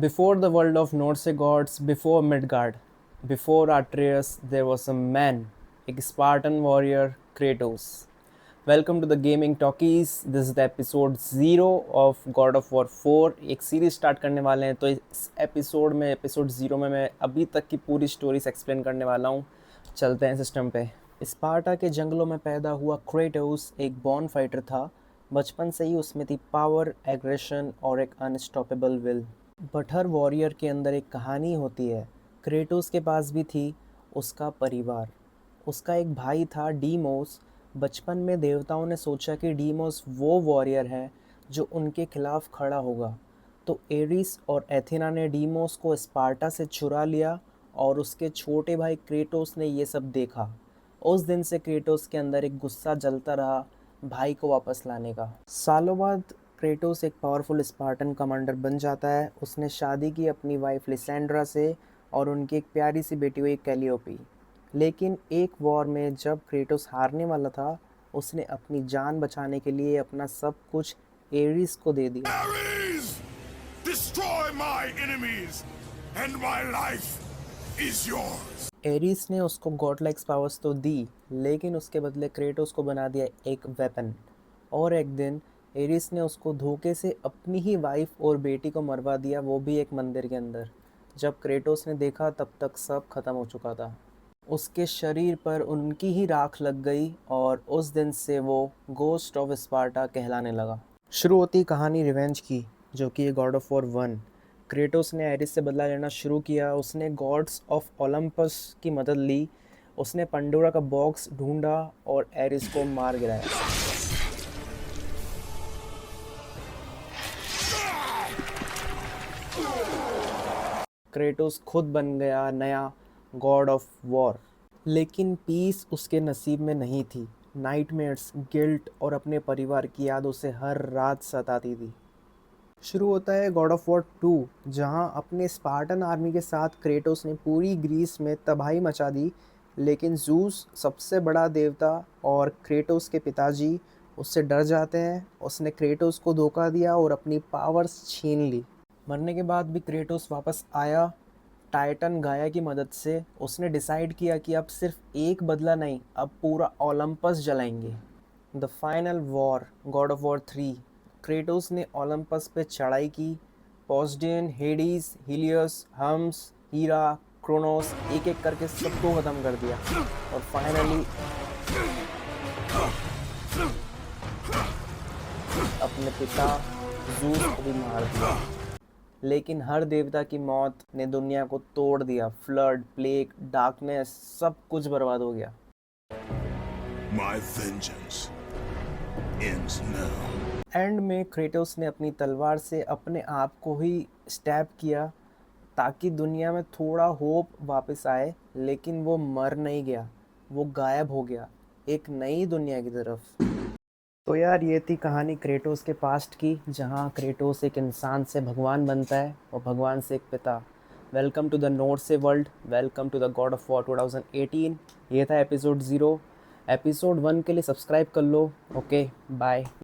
Before the world of Norse gods, before Midgard, before Atreus, there was a man, a Spartan warrior, Kratos. Welcome to the Gaming Talkies. This is the episode 0 of God of War 4. एक series start करने वाले हैं, तो इस episode 0 में मैं अभी तक की पूरी स्टोरीज एक्सप्लेन करने वाला हूँ. चलते हैं सिस्टम पे. स्पार्टा के जंगलों में पैदा हुआ क्रेटोस एक बॉर्न फाइटर था. बचपन से ही उसमें थी पावर, एग्रेशन और एक unstoppable will. But her warrior के अंदर एक कहानी होती है. क्रेटोस के पास भी थी उसका परिवार. उसका एक भाई था डीमोस. बचपन में देवताओं ने सोचा कि डीमोस वो वॉरियर है जो उनके खिलाफ खड़ा होगा. तो एरिस और एथेना ने डीमोस को स्पार्टा से चुरा लिया और उसके छोटे भाई क्रेटोस ने ये सब देखा. उस दिन से क्रेटोस के अंदर एक गुस्सा जलता रहा भाई को वापस लाने का. सालों बाद क्रेटोस एक पावरफुल स्पार्टन कमांडर बन जाता है. उसने शादी की अपनी वाइफ लिसेंड्रा से और उनकी एक प्यारी सी बेटी हुई कैलियोपी. लेकिन एक वॉर में जब क्रेटोस हारने वाला था, उसने अपनी जान बचाने के लिए अपना सब कुछ एरिस को दे दिया. Ares! Destroy my enemies, and my life is yours. Eris ने उसको गॉड लाइक्स पावर्स तो दी, लेकिन उसके बदले क्रेटोस को बना दिया एक वेपन. और एक दिन एरिस ने उसको धोखे से अपनी ही वाइफ और बेटी को मरवा दिया, वो भी एक मंदिर के अंदर. जब क्रेटोस ने देखा तब तक सब खत्म हो चुका था. उसके शरीर पर उनकी ही राख लग गई और उस दिन से वो गोस्ट ऑफ स्पार्टा कहलाने लगा. शुरू होती कहानी रिवेंज की, जो कि गॉड ऑफ वॉर 1. क्रेटोस ने एरिस से बदला लेना शुरू किया. उसने गॉड्स ऑफ ओलंपस की मदद ली. उसने पंडोरा का बॉक्स ढूंढा और एरिस को मार गिराया. क्रेटोस खुद बन गया नया गॉड ऑफ वॉर. लेकिन पीस उसके नसीब में नहीं थी. नाइटमेयर्स, गिल्ट और अपने परिवार की याद उसे हर रात सताती थी. शुरू होता है गॉड ऑफ वॉर 2, जहां अपने स्पार्टन आर्मी के साथ क्रेटोस ने पूरी ग्रीस में तबाही मचा दी. लेकिन ज़ूस, सबसे बड़ा देवता और क्रेटोस के पिताजी, उससे डर जाते हैं. उसने क्रेटोस को धोखा दिया और अपनी पावर्स छीन ली. मरने के बाद भी क्रेटोस वापस आया टाइटन गाया की मदद से. उसने डिसाइड किया कि अब सिर्फ एक बदला नहीं, अब पूरा ओलंपस जलाएंगे. The final war, God of War 3. Kratos ने ओलंपस पे चढ़ाई की. पोसेidon, Hades, Helios, Hermes, Hera, Kronos, एक एक करके सबको ख़त्म कर दिया. और फाइनली अपने पिता ज़ूस को भी मार दिया. लेकिन हर देवता की मौत ने दुनिया को तोड़ दिया. फ्लड, प्लेग, डार्कनेस, सब कुछ बर्बाद हो गया. My vengeance ends now. And में क्रेटोस ने अपनी तलवार से अपने आप को ही स्टैब किया ताकि दुनिया में थोड़ा होप वापस आए. लेकिन वो मर नहीं गया, वो गायब हो गया एक नई दुनिया की तरफ. तो यार, ये थी कहानी क्रेटोस के पास्ट की, जहाँ क्रेटोस एक इंसान से भगवान बनता है और भगवान से एक पिता. Welcome to the Norse world, welcome to the God of War 2018. ये था एपिसोड 0. एपिसोड 1 के लिए सब्सक्राइब कर लो. Okay, bye.